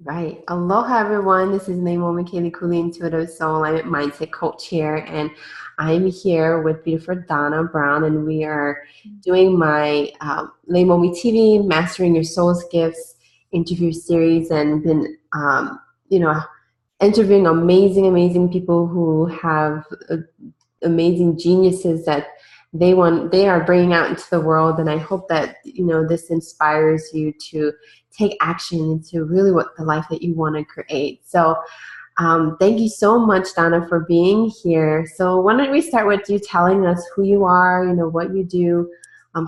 Right. Aloha, everyone. This is Leimomi Keliikuli, Intuitive Soul Alignment Mindset Coach here, and I'm here with beautiful Donna Brown, and we are doing my Leimomi TV Mastering Your Soul's Gifts interview series, and been you know interviewing amazing people who have amazing geniuses that they are bringing out into the world. And I hope that this inspires you to take action into really what the life that you want to create. So thank you so much, Donna, for being here. So why don't we start with you telling us who you are, what you do.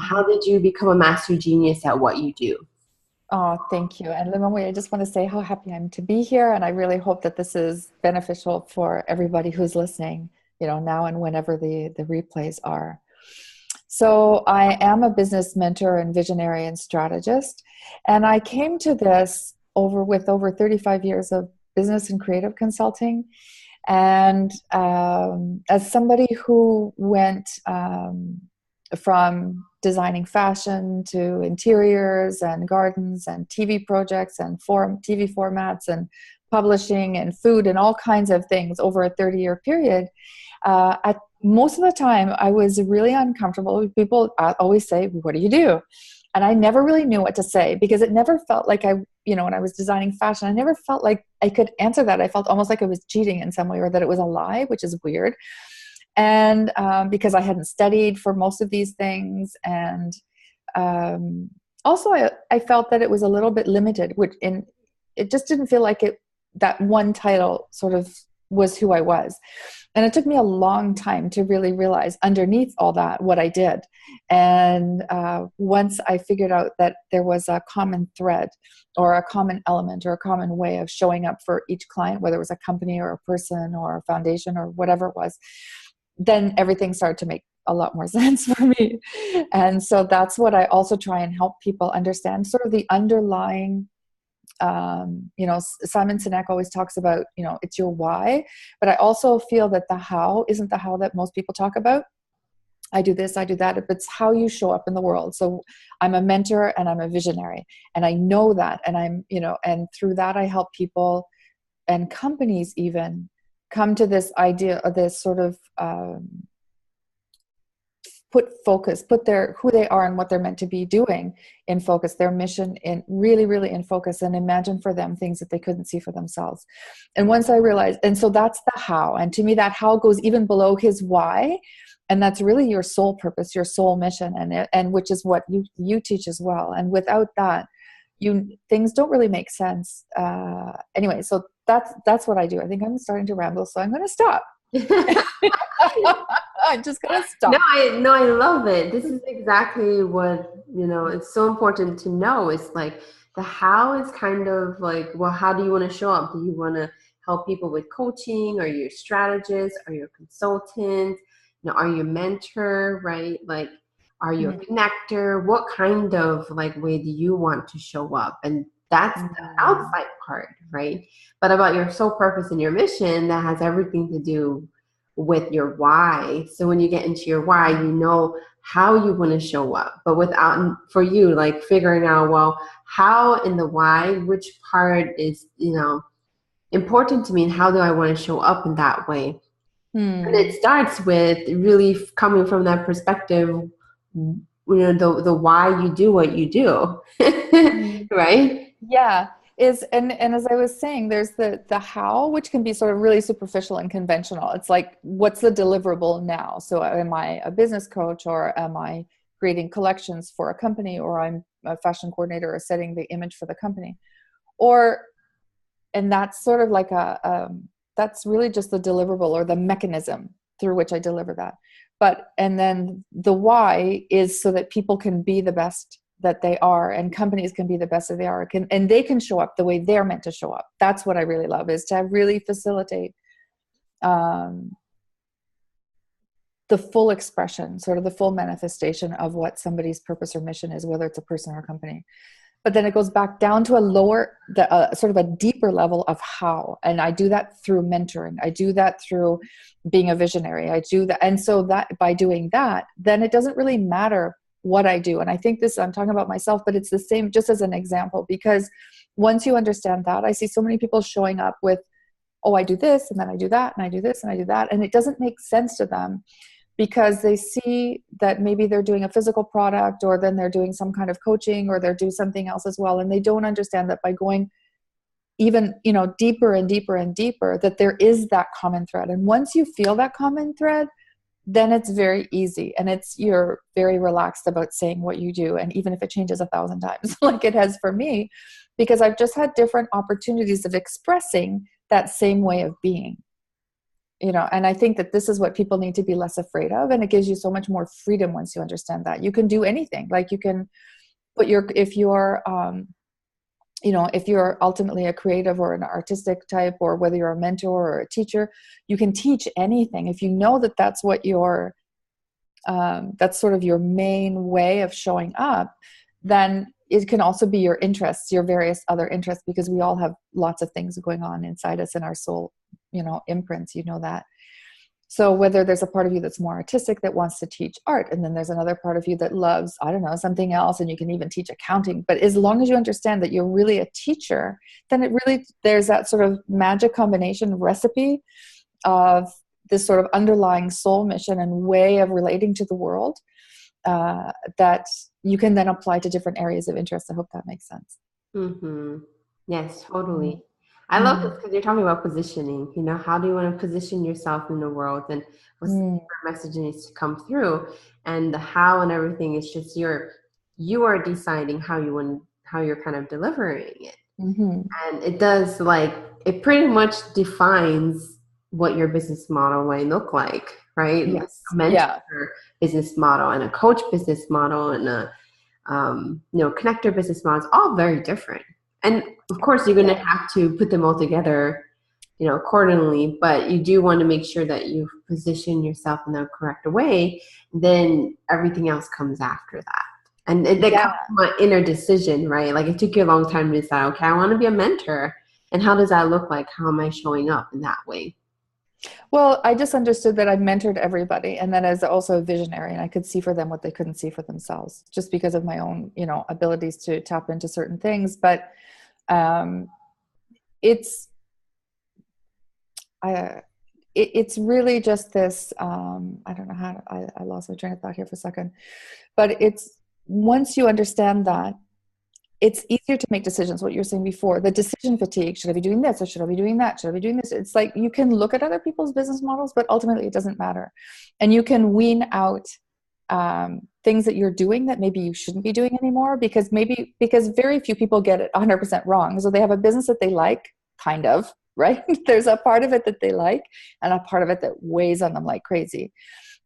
How did you become a master genius at what you do? Oh, thank you. And Leimomi, I just want to say how happy I'm to be here. And I really hope that this is beneficial for everybody who's listening, now and whenever the replays are. So I am a business mentor and visionary and strategist. And I came to this with over 35 years of business and creative consulting. And as somebody who went from designing fashion to interiors and gardens and TV projects and TV formats and publishing and food and all kinds of things over a 30-year period, at most of the time I was really uncomfortable. People always say, "What do you do?" And I never really knew what to say, because it never felt like when I was designing fashion, I never felt like I could answer that. I felt almost like I was cheating in some way, or that it was a lie, which is weird. And because I hadn't studied for most of these things. And also I felt that it was a little bit limited, and it just didn't feel like that one title sort of was who I was. And it took me a long time to really realize underneath all that what I did. And once I figured out that there was a common thread or a common element or a common way of showing up for each client, whether it was a company or a person or a foundation or whatever it was, then everything started to make a lot more sense for me. And so that's what I also try and help people understand, sort of the underlying, Simon Sinek always talks about, it's your why, but I also feel that the how isn't the how that most people talk about. I do this, I do that. It's how you show up in the world. So I'm a mentor and I'm a visionary, and I know that. And and through that, I help people and companies even come to this idea of this sort of put who they are and what they're meant to be doing in focus, their mission in really in focus, and imagine for them things that they couldn't see for themselves. And once I realized, and so that's the how, and to me that how goes even below his why, and that's really your soul purpose, your soul mission, and which is what you teach as well. And without that, things don't really make sense. Anyway, so that's what I do. I think I'm starting to ramble, so I'm going to stop. I'm just going to stop. No, I love it. This is exactly what, it's so important to know. It's like the how is kind of like, well, how do you want to show up? Do you want to help people with coaching? Are you a strategist? Are you a consultant? Are you a mentor, right? Like, are you a connector? What kind of way do you want to show up? And that's the outside part, right? But about your soul purpose and your mission, that has everything to do with your why. So when you get into your why, you know how you want to show up. But for you, figuring out, well, how in the why, which part is, important to me, and how do I want to show up in that way? And it starts with really coming from that perspective, the why you do what you do, right? Yeah. And as I was saying, there's the how, which can be sort of really superficial and conventional. It's like, what's the deliverable now? So am I a business coach, or am I creating collections for a company, or I'm a fashion coordinator or setting the image for the company? And that's sort of like that's really just the deliverable or the mechanism through which I deliver that. And then the why is so that people can be the best that they are, and companies can be the best that they are, and they can show up the way they're meant to show up. That's what I really love, is to really facilitate the full expression, sort of the full manifestation of what somebody's purpose or mission is, whether it's a person or a company. But then it goes back down to sort of a deeper level of how. And I do that through mentoring. I do that through being a visionary. I do that. And so that by doing that, then it doesn't really matter what I do. And I think this, I'm talking about myself, but it's the same, just as an example, because once you understand that, I see so many people showing up with, oh, I do this, and then I do that, and I do this, and I do that. And it doesn't make sense to them because they see that maybe they're doing a physical product, or then they're doing some kind of coaching, or they're doing something else as well. And they don't understand that by going even, deeper and deeper and deeper, that there is that common thread. And once you feel that common thread, then it's very easy, and you're very relaxed about saying what you do. And even if it changes 1,000 times, like it has for me, because I've just had different opportunities of expressing that same way of being. And I think that this is what people need to be less afraid of. And it gives you so much more freedom once you understand that. You can do anything. Like you can put if you're ultimately a creative or an artistic type, or whether you're a mentor or a teacher, you can teach anything. If you know that that's what that's sort of your main way of showing up, then it can also be your interests, your various other interests, because we all have lots of things going on inside us in our soul, imprints, that. So whether there's a part of you that's more artistic that wants to teach art, and then there's another part of you that loves, I don't know, something else, and you can even teach accounting. But as long as you understand that you're really a teacher, then there's that sort of magic combination recipe of this sort of underlying soul mission and way of relating to the world that you can then apply to different areas of interest. I hope that makes sense. Mm-hmm. Yes, totally. I love this because you're talking about positioning. How do you want to position yourself in the world, and what's the message needs to come through, and the how and everything is just you are deciding how you're kind of delivering it. And it does, it pretty much defines what your business model might look like, right? Yes. A mentor business model and a coach business model and a connector business model is all very different. And of course, you're going to have to put them all together, accordingly. But you do want to make sure that you position yourself in the correct way. Then everything else comes after that. And that comes from my inner decision, right? Like it took you a long time to decide, okay, I want to be a mentor. And how does that look like? How am I showing up in that way? Well, I just understood that I mentored everybody, and then as also a visionary, and I could see for them what they couldn't see for themselves, just because of my own, abilities to tap into certain things. But it's really just this. I don't know how I lost my train of thought here for a second, but it's once you understand that, it's easier to make decisions. What you were saying before, the decision fatigue, should I be doing this or should I be doing that? Should I be doing this? It's like you can look at other people's business models, but ultimately it doesn't matter. And you can wean out things that you're doing that maybe you shouldn't be doing anymore, because very few people get it 100% wrong. So they have a business that they like, kind of, right? There's a part of it that they like and a part of it that weighs on them like crazy.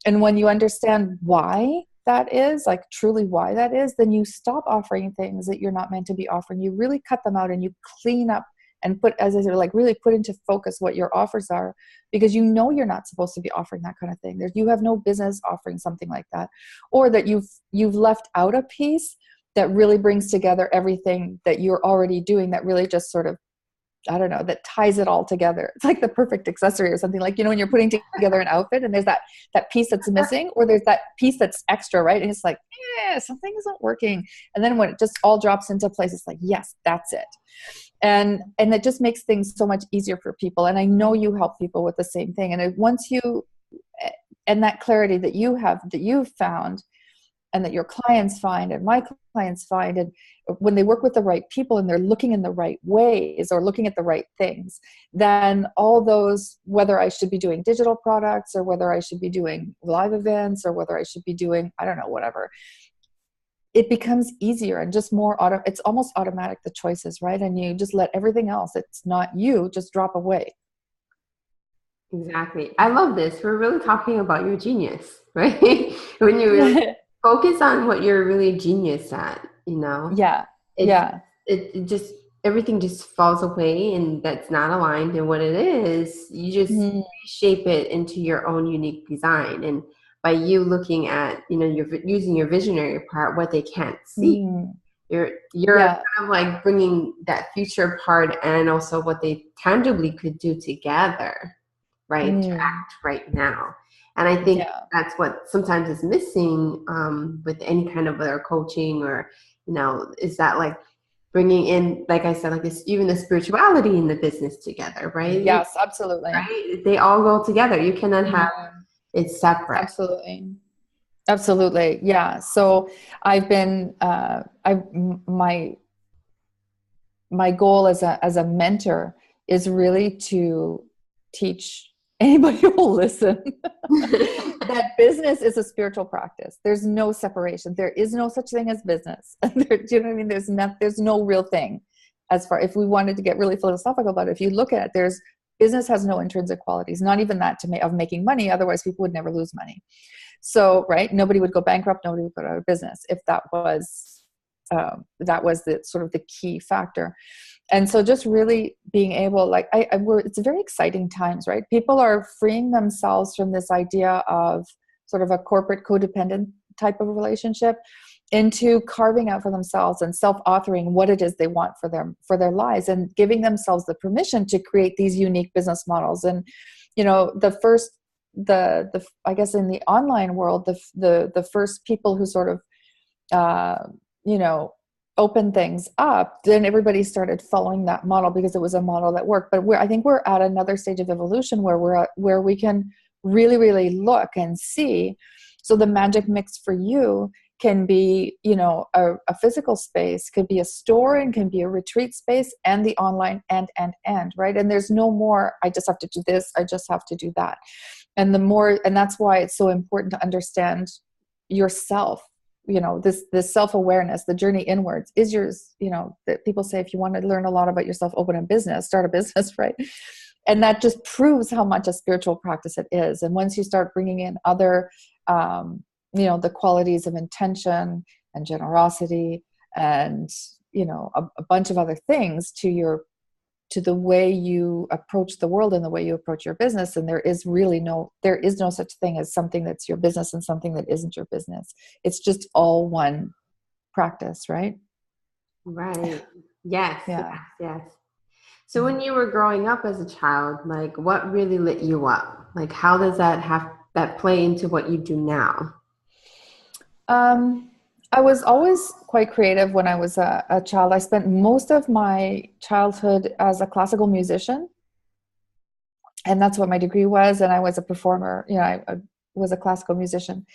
And when you understand why that is, like truly why that is, then you stop offering things that you're not meant to be offering. You really cut them out and you clean up and put, as I said, like really put into focus what your offers are, because you're not supposed to be offering that kind of thing. You have no business offering something like that, or that you've left out a piece that really brings together everything that you're already doing, that really just sort of, I don't know, that ties it all together. It's like the perfect accessory or something, like, when you're putting together an outfit and there's that piece that's missing, or there's that piece that's extra, right? And it's like, something isn't working. And then when it just all drops into place, it's like, yes, that's it. And it just makes things so much easier for people. And I know you help people with the same thing. And and that clarity that you have, that you've found, and that your clients find and my clients find, and when they work with the right people and they're looking in the right ways or looking at the right things, then all those, whether I should be doing digital products or whether I should be doing live events or whether I should be doing, I don't know, whatever, it becomes easier and just more it's almost automatic, the choices, right? And you just let everything else, it's not you, just drop away. Exactly. I love this. We're really talking about your genius, right? When you really focus on what you're really genius at, it just, everything just falls away, and that's not aligned in what it is. You just shape it into your own unique design. And by you looking at, you're using your visionary part, what they can't see, you're kind of like bringing that future part and also what they tangibly could do together, right? To act right now. And I think Yeah. that's what sometimes is missing with any kind of other coaching, or, is that like bringing in, like I said, like this, even the spirituality in the business together, right? Yes, absolutely. Right? They all go together. You cannot have Mhm. it separate. Absolutely. Absolutely. Yeah. So I've been, my goal as a mentor is really to teach anybody who will listen that business is a spiritual practice. There's no separation. There is no such thing as business. Do you know what I mean? There's no real thing. As far, if we wanted to get really philosophical about it, if you look at it, business has no intrinsic qualities, not even that of making money. Otherwise people would never lose money. So, right, nobody would go bankrupt, nobody would go out of business if that was the sort of the key factor. And so just really being able, like, it's very exciting times, right? People are freeing themselves from this idea of sort of a corporate codependent type of relationship into carving out for themselves and self-authoring what it is they want for their lives, and giving themselves the permission to create these unique business models. And, I guess in the online world, the first people who sort of, open things up, then everybody started following that model because it was a model that worked. But I think we're at another stage of evolution where we can really, really look and see. So the magic mix for you can be, a physical space, could be a store, and can be a retreat space, and the online, and, right? And there's no more, I just have to do this, I just have to do that. And that's why it's so important to understand yourself. This self-awareness, the journey inwards is yours. That people say, if you want to learn a lot about yourself, open a business, start a business, right? And that just proves how much a spiritual practice it is. And once you start bringing in other, the qualities of intention and generosity and, a bunch of other things to the way you approach the world and the way you approach your business. And there is no such thing as something that's your business and something that isn't your business. It's just all one practice, right? Right. Yes, yes, Yeah. yes. So when you were growing up as a child, like, what really lit you up? Like, how does that play into what you do now? I was always quite creative when I was a child. I spent most of my childhood as a classical musician, and that's what my degree was. And I was a performer. I was a classical musician,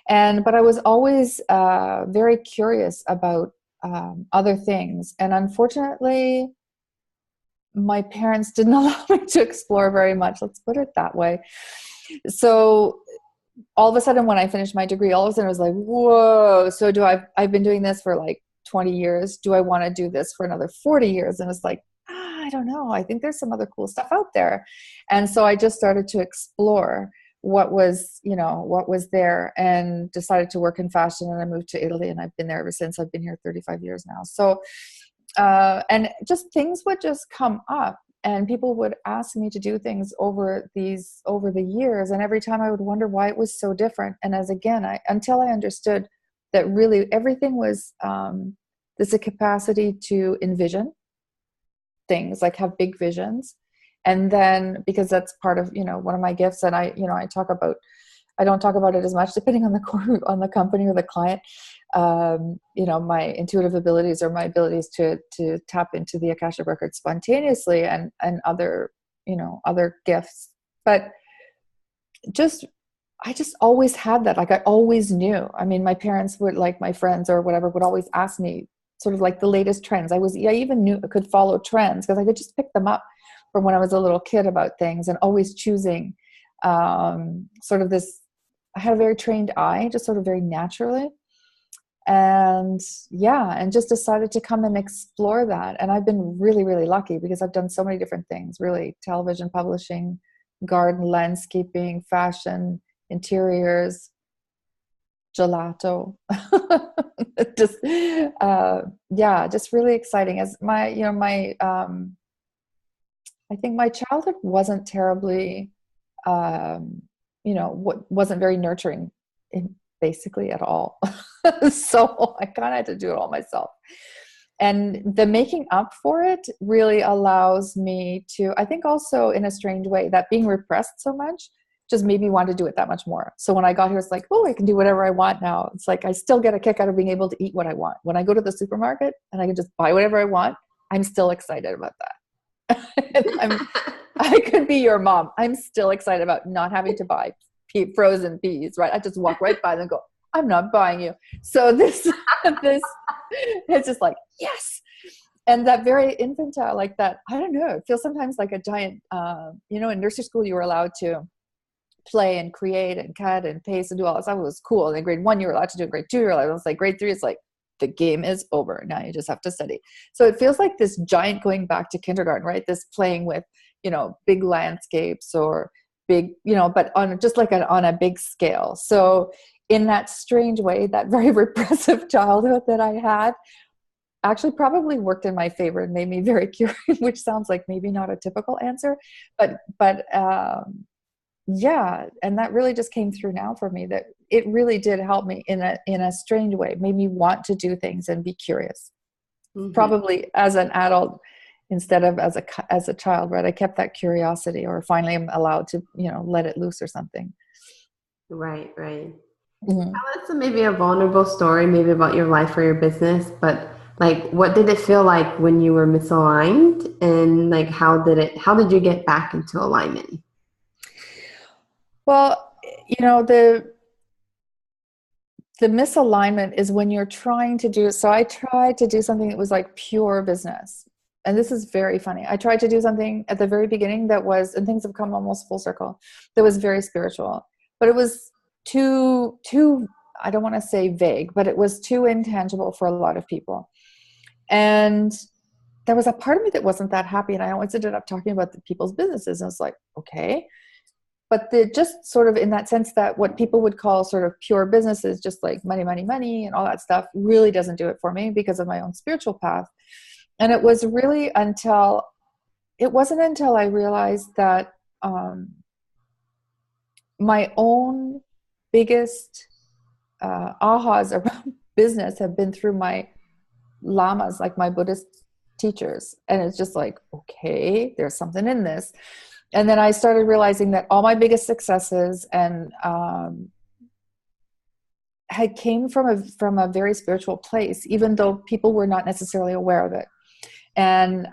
but I was always very curious about other things. And unfortunately, my parents didn't allow me to explore very much. Let's put it that way. So all of a sudden, when I finished my degree, all of a sudden I was like, whoa, so I've been doing this for like 20 years. Do I want to do this for another 40 years? And it's like, I don't know. I think there's some other cool stuff out there. And so I just started to explore what was there, and decided to work in fashion. And I moved to Italy, and I've been there ever since. I've been here 35 years now. So, and just things would just come up. And people would ask me to do things over the years. And every time I would wonder why it was so different. And until I understood that really everything was, there's a capacity to envision things, like have big visions. And then, because that's part of, one of my gifts, and I don't talk about it as much, depending on the company or the client. My intuitive abilities, or my abilities to tap into the Akashic record spontaneously, and other gifts. But I just always had that. Like, I always knew. I mean, my parents would, like, my friends or whatever, would always ask me sort of like the latest trends. I even knew I could follow trends because I could just pick them up from when I was a little kid about things, and always choosing sort of this. I had a very trained eye, just sort of very naturally. And just decided to come and explore that. And I've been really, really lucky because I've done so many different things, really: television, publishing, garden, landscaping, fashion, interiors, gelato. just just really exciting. As I think my childhood wasn't terribly wasn't very nurturing basically at all. So I kind of had to do it all myself. And the making up for it really allows me to, I think, also in a strange way, that being repressed so much just made me want to do it that much more. So when I got here, it's like, oh, I can do whatever I want now. It's like, I still get a kick out of being able to eat what I want. When I go to the supermarket and I can just buy whatever I want, I'm still excited about that. I could be your mom. I'm still excited about not having to buy frozen peas, right? I just walk right by them and go, I'm not buying you. So this, it's just like, yes. And that very infantile, like that, I don't know, it feels sometimes like a giant, in nursery school, you were allowed to play and create and cut and paste and do all that stuff. It was cool. And in grade 1, you were allowed to do it. Grade 2, you're allowed. It was like grade 3, it's like, the game is over. Now you just have to study. So it feels like this giant going back to kindergarten, right? This playing with, big landscapes or big, but on just like on a big scale. So in that strange way, that very repressive childhood that I had actually probably worked in my favor and made me very curious, which sounds like maybe not a typical answer, but yeah. And that really just came through now for me, that it really did help me in a strange way, made me want to do things and be curious. Mm-hmm. Probably as an adult instead of as a child, right? I kept that curiosity, or finally I'm allowed to, let it loose or something. Right. Mm-hmm. That's maybe a vulnerable story, maybe about your life or your business, but like, what did it feel like when you were misaligned, and like, how did you get back into alignment? Well, the misalignment is when you're trying to do, so I tried to do something that was like pure business. And this is very funny. I tried to do something at the very beginning that was, and things have come almost full circle, that was very spiritual, but it was too, I don't want to say vague, but it was too intangible for a lot of people. And there was a part of me that wasn't that happy. And I always ended up talking about the people's businesses. And it's like, okay. But just sort of in that sense that what people would call sort of pure businesses, just like money, and all that stuff, really doesn't do it for me because of my own spiritual path. And it was really it wasn't until I realized that my own biggest ahas around business have been through my lamas, like my Buddhist teachers. And it's just like, okay, there's something in this. And then I started realizing that all my biggest successes and had came from a very spiritual place, even though people were not necessarily aware of it. And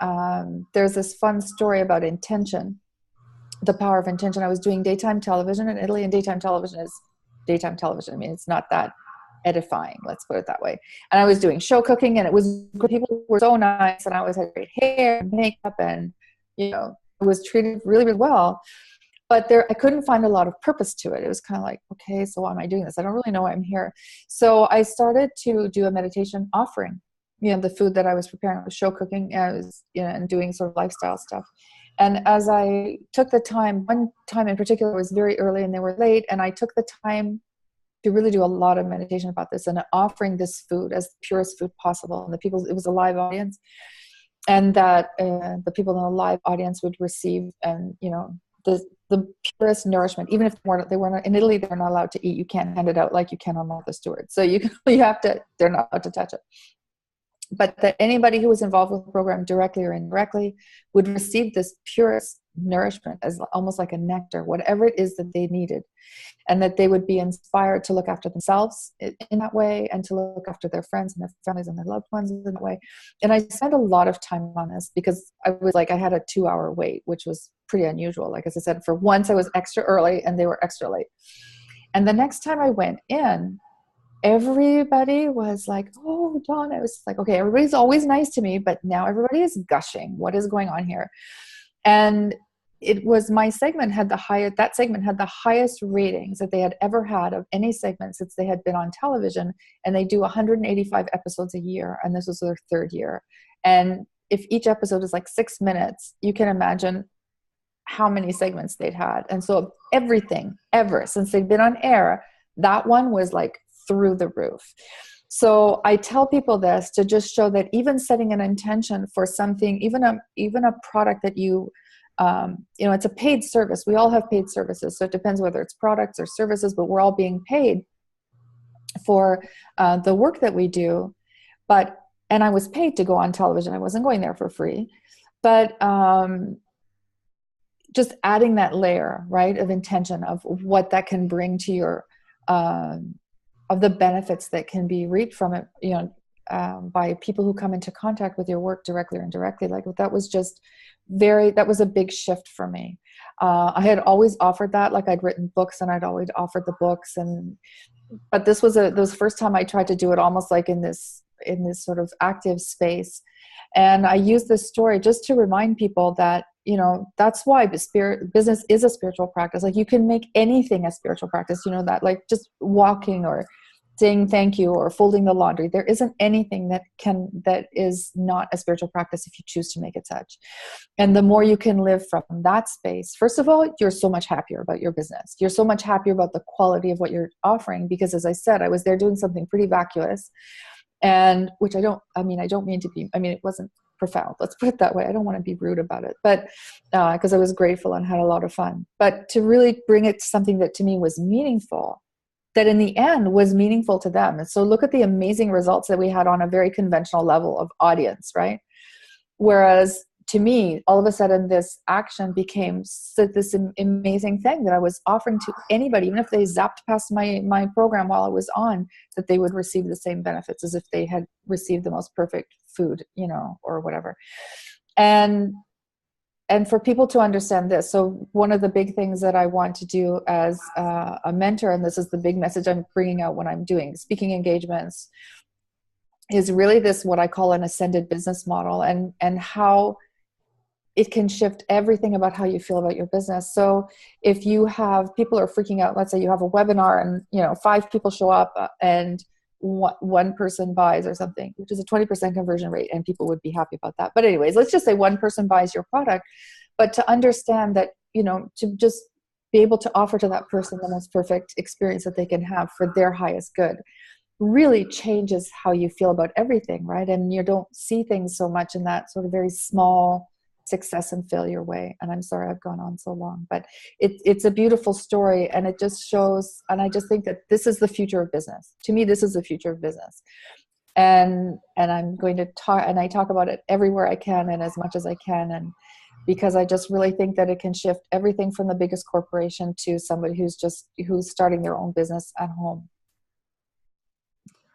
there's this fun story about intention, the power of intention. I was doing daytime television in Italy, and daytime television is daytime television. I mean, it's not that edifying, let's put it that way. And I was doing show cooking, and people were so nice, and I always had great hair and makeup, and was treated really, really well. But I couldn't find a lot of purpose to it. It was kind of like, okay, so why am I doing this? I don't really know why I'm here. So I started to do a meditation offering. The food that I was preparing, I was show cooking, and I was, and doing sort of lifestyle stuff. And as I took the time, one time in particular was very early and they were late, and I took the time to really do a lot of meditation about this and offering this food as the purest food possible. And it was a live audience, and that the people in the live audience would receive, and the purest nourishment, even if they weren't in Italy, they're not allowed to eat. You can't hand it out like you can on Martha Stewart. So they're not allowed to touch it. But that anybody who was involved with the program directly or indirectly would receive this purest nourishment as almost like a nectar, whatever it is that they needed, and that they would be inspired to look after themselves in that way, and to look after their friends and their families and their loved ones in that way. And I spent a lot of time on this because I had a 2-hour wait, which was pretty unusual. Like, as I said, for once I was extra early and they were extra late. And the next time I went in, everybody was like, oh, Dawn. I was like, okay, everybody's always nice to me, but now everybody is gushing. What is going on here? And it was that segment had the highest ratings that they had ever had of any segment since they had been on television. And they do 185 episodes a year. And this was their 3rd year. And if each episode is like 6 minutes, you can imagine how many segments they'd had. And so everything ever since they'd been on air, that one was like through the roof. So I tell people this to just show that even setting an intention for something, even a product that it's a paid service. We all have paid services. So it depends whether it's products or services, but we're all being paid for the work that we do. And I was paid to go on television. I wasn't going there for free. But just adding that layer, right, of intention of what that can bring to your, of the benefits that can be reaped from it, you know, by people who come into contact with your work directly or indirectly. Like that was just that was a big shift for me. I had always offered that, like I'd written books and I'd always offered the books, but this was the first time I tried to do it almost like in this sort of active space. And I use this story just to remind people that, you know, that's why business is a spiritual practice. Like you can make anything a spiritual practice, you know, that like just walking or saying thank you or folding the laundry. There isn't anything that is not a spiritual practice if you choose to make it such. And the more you can live from that space, first of all, you're so much happier about your business. You're so much happier about the quality of what you're offering, because as I said, I was there doing something pretty vacuous, and which I don't mean to be, it wasn't profound. Let's put it that way. I don't want to be rude about it, but because I was grateful and had a lot of fun. But to really bring it to something that to me was meaningful, that in the end was meaningful to them. And so look at the amazing results that we had on a very conventional level of audience, right? Whereas to me, all of a sudden this action became this amazing thing that I was offering to anybody, even if they zapped past my program while I was on, that they would receive the same benefits as if they had received the most perfect food, you know, or whatever. And for people to understand this, so one of the big things that I want to do as a mentor, and this is the big message I'm bringing out when I'm doing speaking engagements, is really this, what I call an ascended business model, and how it can shift everything about how you feel about your business. So if you have people are freaking out, let's say you have a webinar and, you know, 5 people show up and one person buys or something, which is a 20% conversion rate, and people would be happy about that. But anyways, let's just say one person buys your product, but to understand that, you know, to just be able to offer to that person the most perfect experience that they can have for their highest good really changes how you feel about everything, right? And you don't see things so much in that sort of very small success and failure way. And I'm sorry I've gone on so long, but it's a beautiful story, and it just shows, and I just think that this is the future of business. To me, this is the future of business. And I'm going to talk, and I talk about it everywhere I can and as much as I can, and because I just really think that it can shift everything from the biggest corporation to somebody who's starting their own business at home.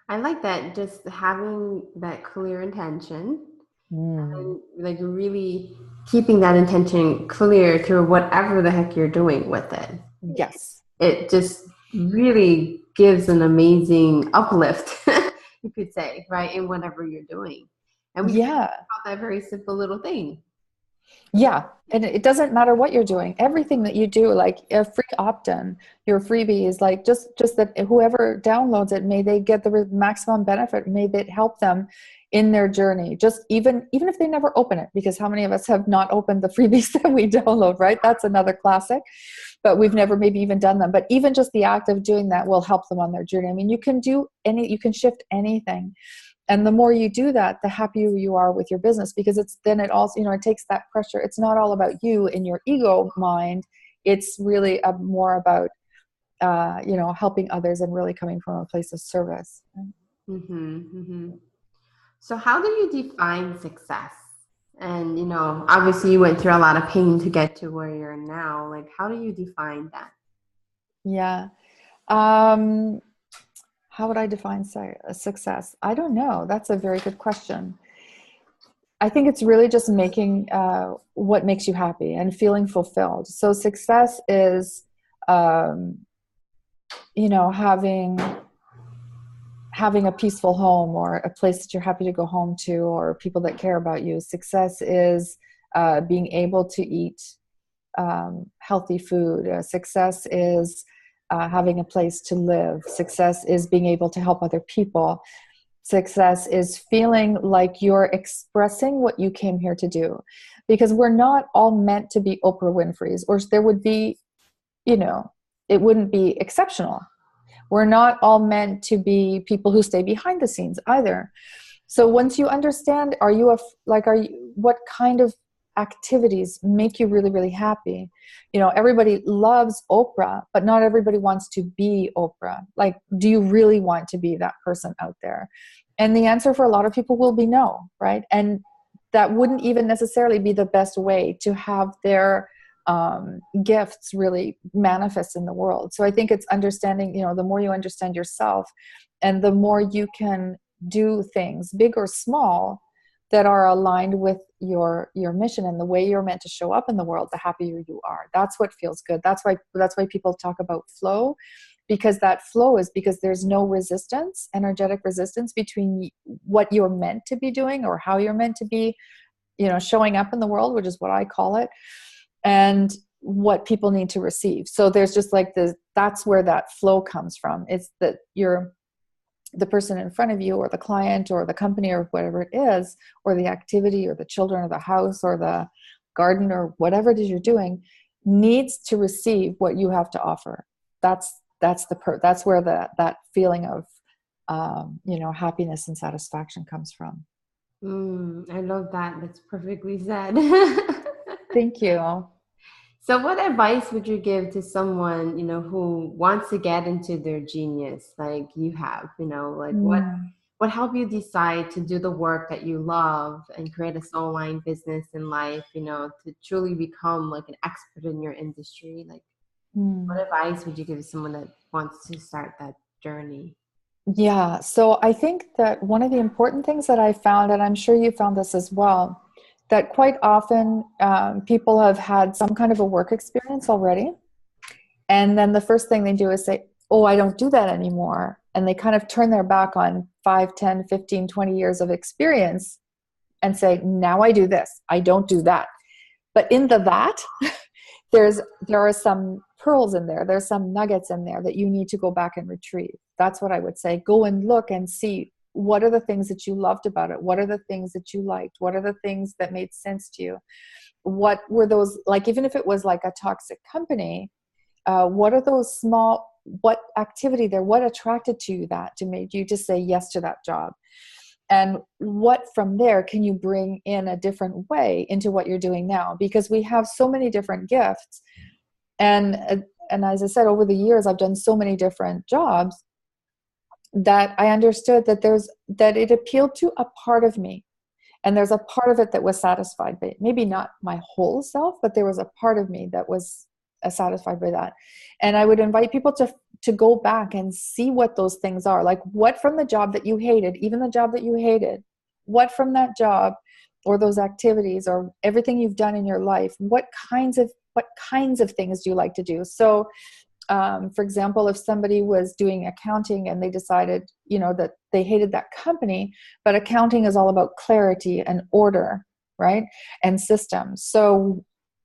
I like that, just having that clear intention. And like really keeping that intention clear through whatever the heck you're doing with it. Yes. It just really gives an amazing uplift, you could say, right, in whatever you're doing. And we talk about that very simple little thing. Yeah. And it doesn't matter what you're doing. Everything that you do, like a free opt-in, your freebie is like just that whoever downloads it, may they get the maximum benefit. May it help them in their journey. Just even if they never open it, because how many of us have not opened the freebies that we download, right? That's another classic, but we've never maybe even done them. But even just the act of doing that will help them on their journey. I mean, you can shift anything. And the more you do that, the happier you are with your business, because it also, you know, it takes that pressure. It's not all about you in your ego mind. It's really more about, you know, helping others and really coming from a place of service. Mm-hmm, mm-hmm. So how do you define success? And, you know, obviously you went through a lot of pain to get to where you're now. Like, how do you define that? Yeah. How would I define success? I don't know. That's a very good question. I think it's really just making what makes you happy and feeling fulfilled. So success is, you know, having a peaceful home, or a place that you're happy to go home to, or people that care about you. Success is being able to eat healthy food. Success is having a place to live. Success is being able to help other people. Success is feeling like you're expressing what you came here to do, because we're not all meant to be Oprah Winfrey's, or there would be, you know, it wouldn't be exceptional. We're not all meant to be people who stay behind the scenes either. So once you understand, what kind of activities make you really, really happy? You know, everybody loves Oprah, but not everybody wants to be Oprah. Like, do you really want to be that person out there? And the answer for a lot of people will be no, right? And that wouldn't even necessarily be the best way to have their gifts really manifest in the world. So I think it's understanding, the more you understand yourself and the more you can do things, big or small, that are aligned with your mission and the way you're meant to show up in the world, the happier you are. That's what feels good. That's why people talk about flow, because that flow is because there's no resistance, energetic resistance between what you're meant to be doing or how you're meant to be, showing up in the world, which is what I call it, and what people need to receive. So there's just like that's where that flow comes from. It's that the person in front of you or the client or the company or whatever it is, or the activity or the children or the house or the garden or whatever it is you're doing, needs to receive what you have to offer. That's where that feeling of happiness and satisfaction comes from. I love that. That's perfectly said. Thank you. So what advice would you give to someone, who wants to get into their genius like you have, like what helped you decide to do the work that you love and create a soul line business in life, to truly become like an expert in your industry? Like what advice would you give someone that wants to start that journey? Yeah. So I think that one of the important things that I found, and I'm sure you found this as well, that quite often people have had some kind of a work experience already. And then the first thing they do is say, oh, I don't do that anymore. And they kind of turn their back on 5, 10, 15, 20 years of experience and say, now I do this. I don't do that. But in that, there are some pearls in there. There's some nuggets in there that you need to go back and retrieve. That's what I would say. Go and look and see, what are the things that you loved about it? What are the things that you liked? What are the things that made sense to you? What were those, like, even if it was like a toxic company, what are those what activity there, what attracted to you to make you just say yes to that job? And what from there can you bring in a different way into what you're doing now? Because we have so many different gifts. And as I said, over the years, I've done so many different jobs that I understood that it appealed to a part of me. And there's a part of it that was satisfied by it. Maybe not my whole self, but there was a part of me that was satisfied by that. And I would invite people to go back and see what those things are. Like, what from the job that you hated, even the job that you hated, what from that job or those activities or everything you've done in your life, what kinds of things do you like to do? So for example, if somebody was doing accounting and they decided, that they hated that company, but accounting is all about clarity and order, right? And systems. So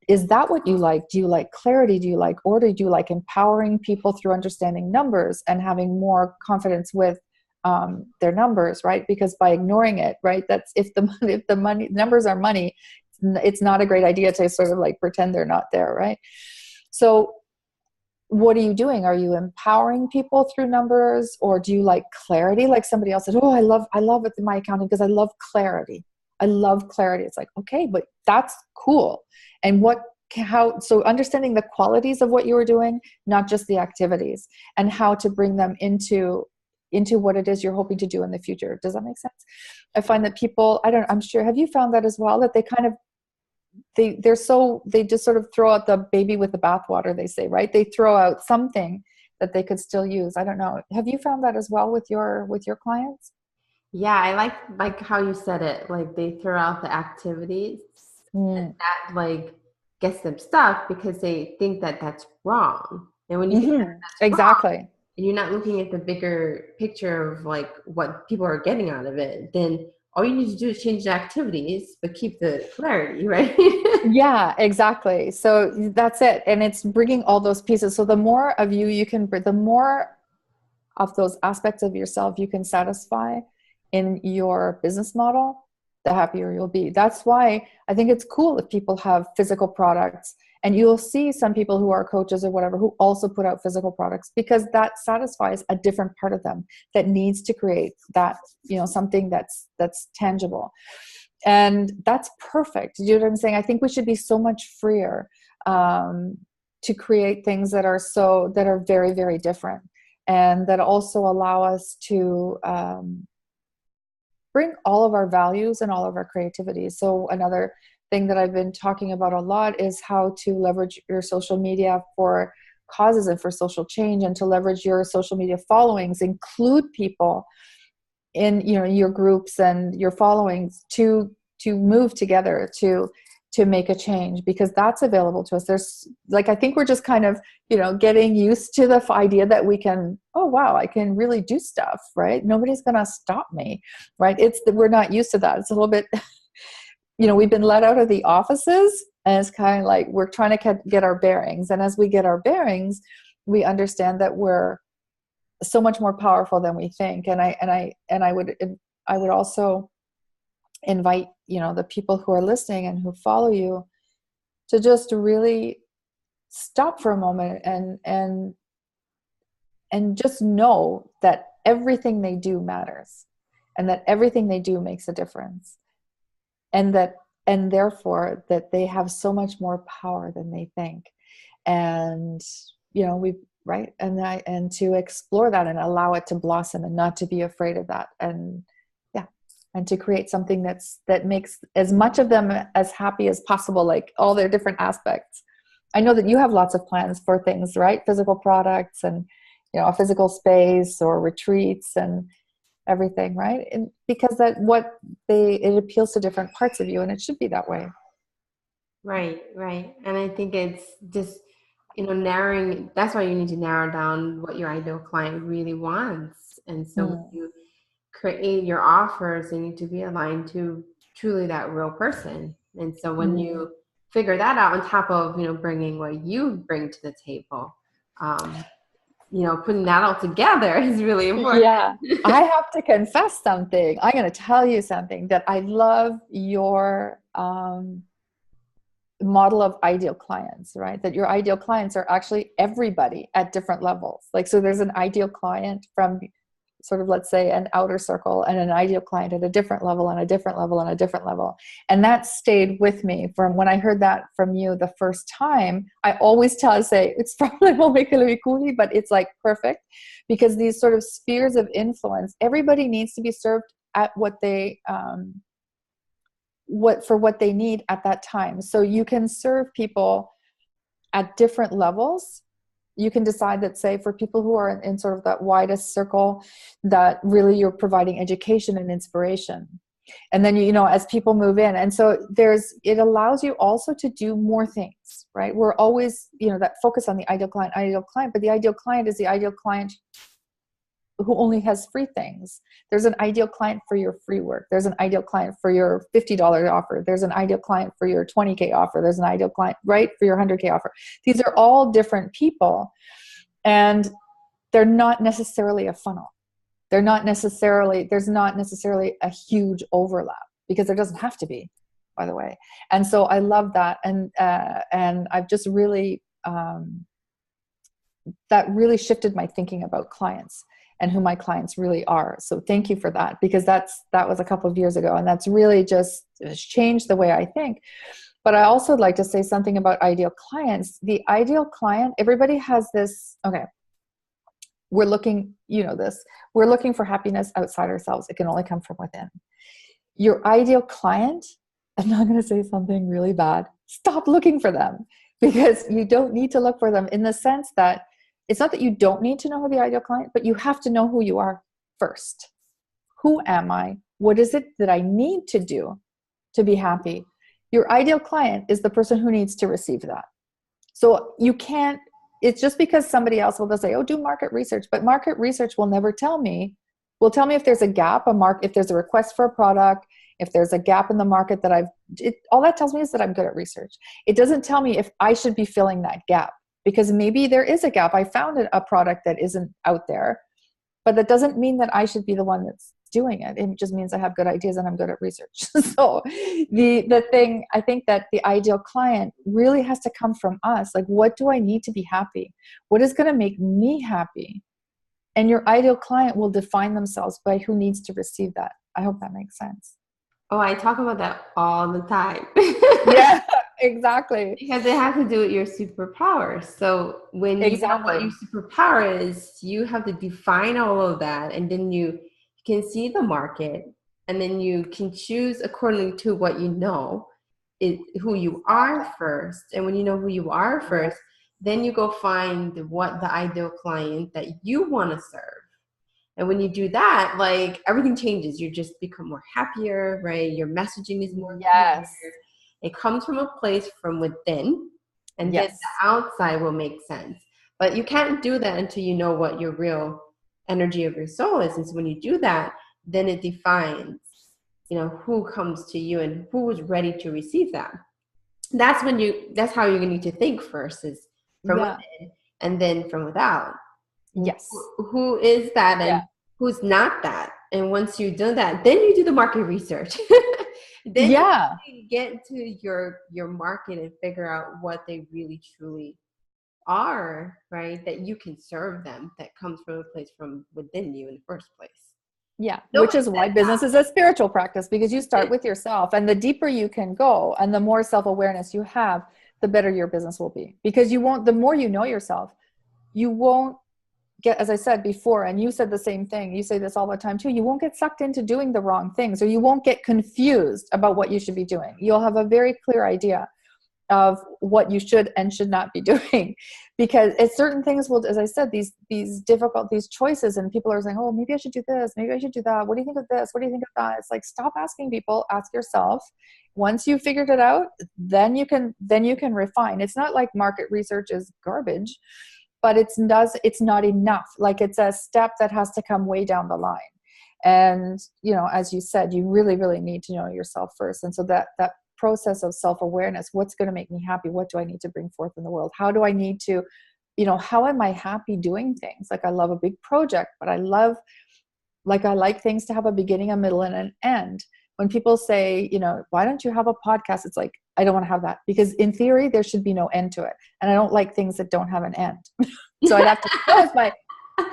is that what you like? Do you like clarity? Do you like order? Do you like empowering people through understanding numbers and having more confidence with their numbers, right? Because by ignoring it, right, that's if the money numbers are money, it's not a great idea to sort of like pretend they're not there, right? So what are you doing? Are you empowering people through numbers, or do you like clarity? Like somebody else said, oh, I love it in my accounting because I love clarity. I love clarity. It's like, okay, but that's cool. And so understanding the qualities of what you were doing, not just the activities, and how to bring them into what it is you're hoping to do in the future. Does that make sense? I find that people, I'm sure, have you found that as well? That they kind of, they just sort of throw out the baby with the bathwater, they say, right? They throw out something that they could still use. I don't know. Have you found that as well with your clients? Yeah, I like how you said it. Like they throw out the activities and that like gets them stuck because they think that that's wrong. And when you think that that's wrong, Exactly. and you're not looking at the bigger picture of like what people are getting out of it, then all you need to do is change the activities, but keep the clarity, right? Yeah, exactly. So that's it. And it's bringing all those pieces. So the more of the more of those aspects of yourself you can satisfy in your business model, the happier you'll be. That's why I think it's cool if people have physical products, and you'll see some people who are coaches or whatever who also put out physical products, because that satisfies a different part of them that needs to create that, something that's tangible. And that's perfect. You know what I'm saying? I think we should be so much freer to create things that are very, very different, and that also allow us to bring all of our values and all of our creativity. So another thing that I've been talking about a lot is how to leverage your social media for causes and for social change, and to leverage your social media followings, include people in, you know, your groups and your followings to move together to make a change, because that's available to us. There's like, I think we're just kind of, you know, getting used to the idea that we can, oh wow, I can really do stuff, right? Nobody's gonna stop me, right? It's that we're not used to that. It's a little bit, you know, we've been let out of the offices, and it's kind of like we're trying to get our bearings. And as we get our bearings, we understand that we're so much more powerful than we think. And I would also invite, you know, the people who are listening and who follow you to just really stop for a moment and just know that everything they do matters, and that everything they do makes a difference, and therefore that they have so much more power than they think. And, you know, right. And to explore that and allow it to blossom, and not to be afraid of that. And yeah. And to create something that makes as much of them as happy as possible, like all their different aspects. I know that you have lots of plans for things, right? Physical products, and, you know, a physical space or retreats and everything, right? And because it appeals to different parts of you, and it should be that way. Right. And I think it's just, you know, narrowing, that's why you need to narrow down what your ideal client really wants. And so when you create your offers, they need to be aligned to truly that real person. And so when you figure that out, on top of, you know, bringing what you bring to the table, you know, putting that all together is really important. Yeah. I have to confess something. I'm going to tell you something, that I love your model of ideal clients, right? That your ideal clients are actually everybody at different levels. Like, so there's an ideal client from sort of, let's say, an outer circle, and an ideal client at a different level, and a different level, and a different level. And that stayed with me from when I heard that from you the first time. I always say it's probably Keliikuli, but it's like perfect, because these sort of spheres of influence, everybody needs to be served at what they what they need at that time. So you can serve people at different levels. You can decide that, say, for people who are in sort of that widest circle, that really you're providing education and inspiration. And then, you know, as people move in, and so it allows you also to do more things, right? We're always, you know, that focus on the ideal client, but the ideal client is the ideal client who only has free things. There's an ideal client for your free work. There's an ideal client for your $50 offer. There's an ideal client for your $20K offer. There's an ideal client, right, for your $100K offer. These are all different people, and they're not necessarily a funnel. There's not necessarily a huge overlap, because there doesn't have to be, by the way. And so I love that. And I've just really, that really shifted my thinking about clients and who my clients really are. So thank you for that, because that was a couple of years ago, and that's really just changed the way I think. But I also would like to say something about ideal clients. The ideal client, everybody has this, okay, we're looking, you know this, we're looking for happiness outside ourselves. It can only come from within. Your ideal client, I'm not going to say something really bad, stop looking for them, because you don't need to look for them, in the sense that it's not that you don't need to know who the ideal client, but you have to know who you are first. Who am I? What is it that I need to do to be happy? Your ideal client is the person who needs to receive that. So you can't, it's just because somebody else will say, oh, do market research, but market research will never tell me if there's a gap, if there's a request for a product, if there's a gap in the market all that tells me is that I'm good at research. It doesn't tell me if I should be filling that gap, because maybe there is a gap. I found a product that isn't out there, but that doesn't mean that I should be the one that's doing it. It just means I have good ideas and I'm good at research. So the thing, I think that the ideal client really has to come from us. Like, what do I need to be happy? What is going to make me happy? And your ideal client will define themselves by who needs to receive that. I hope that makes sense. Oh, I talk about that all the time. Yeah, exactly. Because it has to do with your superpower. So when you know what your superpower is, you have to define all of that, and then you can see the market, and then you can choose according to what you know. who you are first. And when you know who you are first, then you go find what the ideal client that you want to serve. And when you do that, like everything changes. You just become more happier, right? Your messaging is more clear. It comes from a place from within, and then the outside will make sense. But you can't do that until you know what your real energy of your soul is. And so when you do that, then it defines, who comes to you and who is ready to receive that. That's how you're going to need to think first, is from within and then from without. Yes. Who is that and who's not that? And once you've done that, then you do the market research. Then you get to your market and figure out what they really truly are, right? That you can serve them, that comes from a place from within you in the first place. Yeah, which is why business is a spiritual practice, because you start with yourself, and the deeper you can go and the more self-awareness you have, the better your business will be. Because the more you know yourself, you won't get, as I said before, and you said the same thing, you say this all the time too, you won't get sucked into doing the wrong things, or you won't get confused about what you should be doing. You'll have a very clear idea of what you should and should not be doing, because it's certain things will, as I said, these choices, and people are saying, oh, maybe I should do this, maybe I should do that, what do you think of this, what do you think of that? It's like, stop asking people, ask yourself. Once you figured it out, then you can refine. It's not like market research is garbage, but it's not enough. Like, it's a step that has to come way down the line. And, as you said, you really, really need to know yourself first. And so that process of self-awareness, what's going to make me happy? What do I need to bring forth in the world? How do I need to, how am I happy doing things? Like, I love a big project, but I like things to have a beginning, a middle, and an end. When people say, why don't you have a podcast? It's like, I don't want to have that, because in theory, there should be no end to it. And I don't like things that don't have an end. So I'd have to close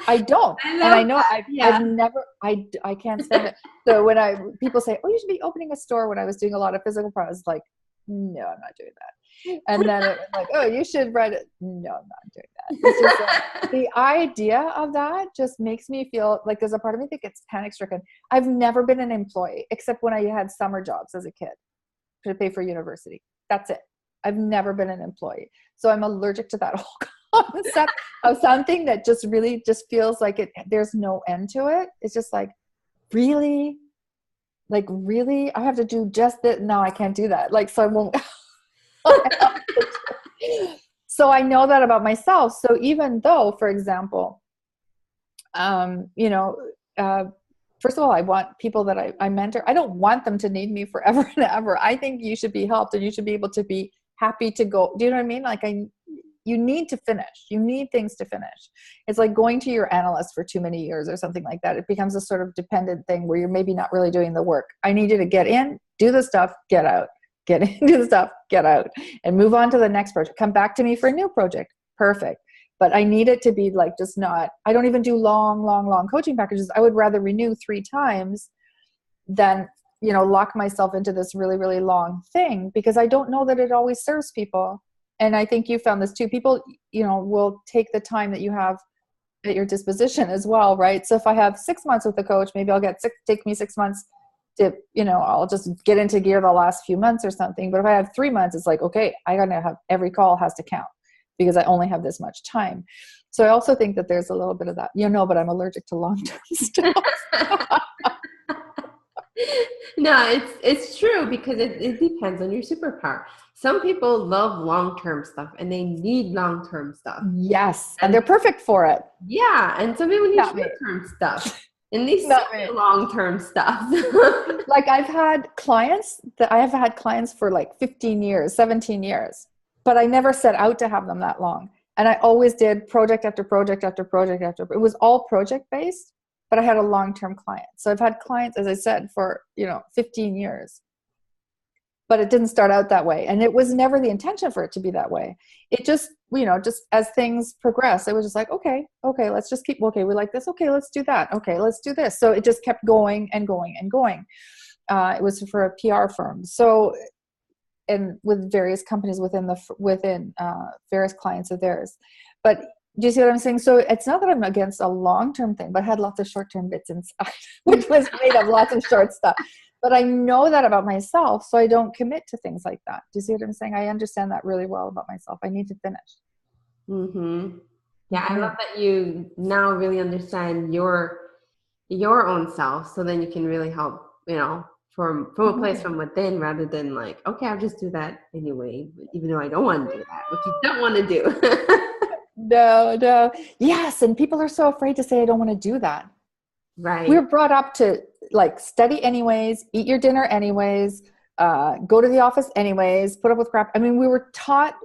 I don't. And I know I've never, I can't stand it. So when people say, oh, you should be opening a store, when I was doing a lot of physical products, like, no, I'm not doing that. And then it was like, oh, you should write it. No, I'm not doing that. It's just like, the idea of that just makes me feel like there's a part of me that gets panic stricken. I've never been an employee, except when I had summer jobs as a kid to pay for university. That's it. I've never been an employee. So I'm allergic to that whole concept of something that just really just feels like there's no end to it. It's just like, really? Like, really? I have to do just that? No, I can't do that. Like, so I won't. So I know that about myself. So even though, for example, first of all, I want people that I mentor, I don't want them to need me forever and ever. I think you should be helped, and you should be able to be happy to go. Do you know what I mean? Like, you need to finish. You need things to finish. It's like going to your analyst for too many years or something like that. It becomes a sort of dependent thing where you're maybe not really doing the work. I need you to get in, do the stuff, get out. Get in, do the stuff, get out, and move on to the next project. Come back to me for a new project. Perfect. But I need it to be like, just not, I don't even do long coaching packages. I would rather renew 3 times than, lock myself into this really, really long thing, because I don't know that it always serves people. And I think you found this too. People, will take the time that you have at your disposition as well, right? So if I have 6 months with a coach, maybe I'll take me 6 months to, I'll just get into gear the last few months or something. But if I have 3 months, it's like, okay, I gotta have, every call has to count, because I only have this much time. So I also think that there's a little bit of that, but I'm allergic to long-term stuff. No, it's true, because it depends on your superpower. Some people love long-term stuff and they need long-term stuff. Yes. And they're perfect for it. Yeah. And some people need short-term stuff. And these long-term stuff. Like, I have had clients for like 15 years, 17 years, but I never set out to have them that long. And I always did project after project after project after. It was all project-based, but I had a long-term client. So I've had clients, as I said, for, 15 years. But it didn't start out that way. And it was never the intention for it to be that way. It just, just as things progress, it was just like, okay, let's just keep, okay, we like this. Okay, let's do that. Okay, let's do this. So it just kept going and going and going. It was for a PR firm. So, and with various companies within various clients of theirs. But do you see what I'm saying? So it's not that I'm against a long-term thing, but I had lots of short-term bits inside, which was made of lots of short stuff. But I know that about myself, so I don't commit to things like that. Do you see what I'm saying? I understand that really well about myself. I need to finish. Mm-hmm. Yeah, I love that you now really understand your own self, so then you can really help, from a place from within, rather than like, okay, I'll just do that anyway, even though I don't want to do that, which you don't want to do. No. Yes, and people are so afraid to say, I don't want to do that. Right. We're brought up to like study anyways, eat your dinner anyways, go to the office anyways, put up with crap. I mean, we're taught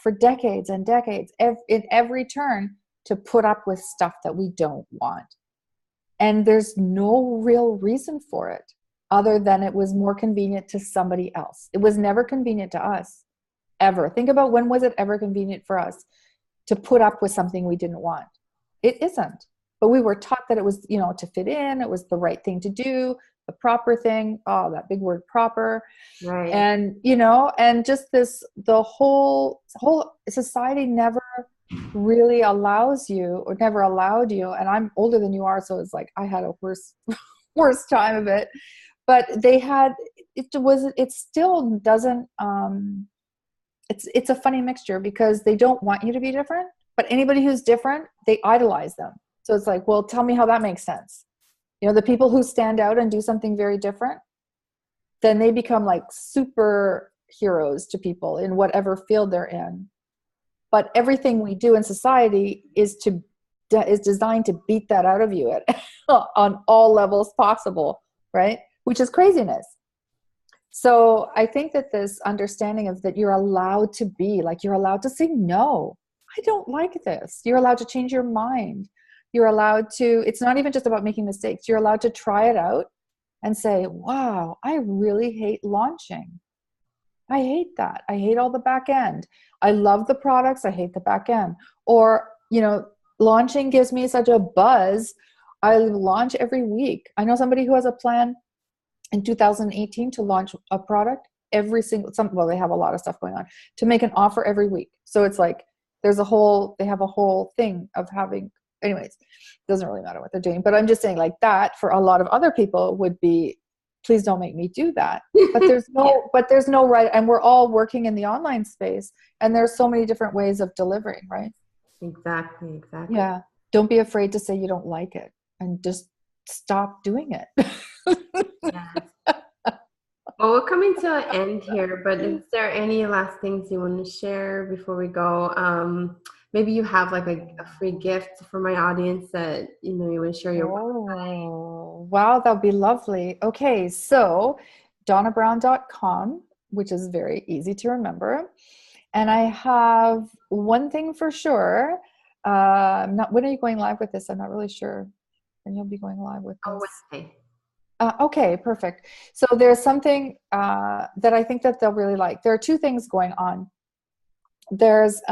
for decades and decades in every turn to put up with stuff that we don't want. And there's no real reason for it other than it was more convenient to somebody else. It was never convenient to us, ever. Think about, when was it ever convenient for us to put up with something we didn't want? It isn't. But we were taught that it was, to fit in, it was the right thing to do, the proper thing. Oh, that big word, proper. Right. And, and just the whole society never really allows you, or never allowed you. And I'm older than you are, so it's like I had a worse time of it. But it still doesn't, it's a funny mixture, because they don't want you to be different, but anybody who's different, they idolize them. So it's like, well, tell me how that makes sense. The people who stand out and do something very different, then they become like superheroes to people in whatever field they're in. But everything we do in society is designed to beat that out of you on all levels possible, right? Which is craziness. So I think that this understanding of that you're allowed to be, like, you're allowed to say, no, I don't like this. You're allowed to change your mind. You're allowed to, it's not even just about making mistakes. You're allowed to try it out and say, wow, I really hate launching. I hate that. I hate all the back end. I love the products. I hate the back end. Or, launching gives me such a buzz. I launch every week. I know somebody who has a plan in 2018 to launch a product every single, they have a lot of stuff going on, to make an offer every week. So it's like, they have a whole thing of having, anyways, doesn't really matter what they're doing. But I'm just saying, like, that for a lot of other people would be, please don't make me do that. But there's no right. And we're all working in the online space, and there's so many different ways of delivering, right? Exactly. Yeah. Don't be afraid to say you don't like it, and just stop doing it. Yes. Well, we're coming to an end here, but is there any last things you want to share before we go? Maybe you have like a free gift for my audience that you want to share your website. Oh, wow, that would be lovely. Okay, so donnabrown.com, which is very easy to remember. And I have one thing for sure. When are you going live with this? I'm not really sure. And you'll be going live with this. Wednesday. Okay, perfect. So there's something that I think that they'll really like. There are two things going on. There's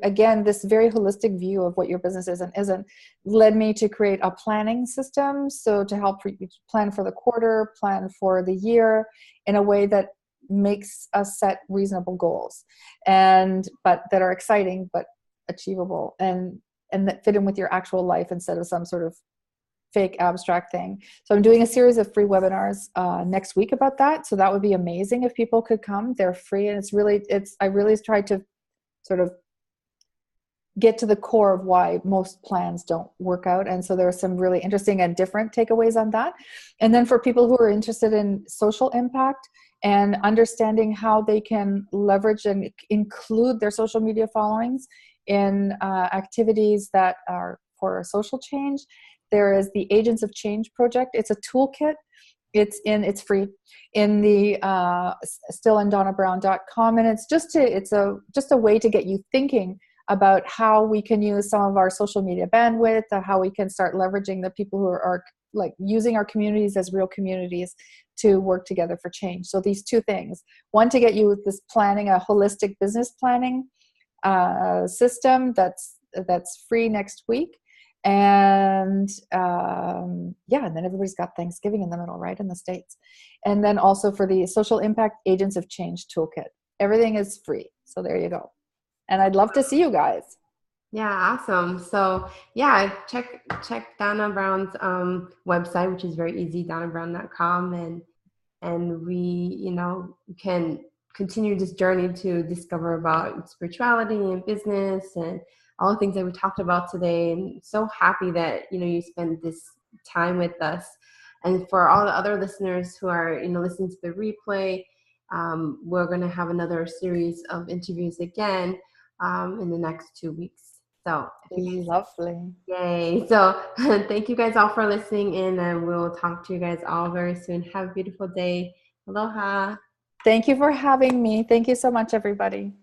again, this very holistic view of what your business is and isn't led me to create a planning system. So to help plan for the quarter, plan for the year in a way that makes us set reasonable goals, but that are exciting, but achievable, and that fit in with your actual life instead of some sort of fake abstract thing. So I'm doing a series of free webinars next week about that. So that would be amazing if people could come. They're free, and I really tried to sort of get to the core of why most plans don't work out. And so there are some really interesting and different takeaways on that. And then for people who are interested in social impact and understanding how they can leverage and include their social media followings in activities that are for social change, there is the Agents of Change project. It's a toolkit. It's free in the still in donnabrown.com, and it's just a way to get you thinking about how we can use some of our social media bandwidth, how we can start leveraging the people who are like using our communities as real communities to work together for change. So these two things: one, to get you with this planning, a holistic business planning system that's free next week. And and then everybody's got Thanksgiving in the middle, right, in the States. And then also for the Social Impact Agents of Change Toolkit. Everything is free. So there you go. And I'd love to see you guys. Yeah, awesome. So yeah, check Donna Brown's website, which is very easy, donnabrown.com, and we, can continue this journey to discover about spirituality and business and all the things that we talked about today. And so happy that you spend this time with us. And for all the other listeners who are listening to the replay, we're going to have another series of interviews again in the next 2 weeks. So if you guys, Lovely. yay. So thank you guys all for listening in, and we'll talk to you guys all very soon. Have a beautiful day. Aloha. Thank you for having me. Thank you so much, everybody.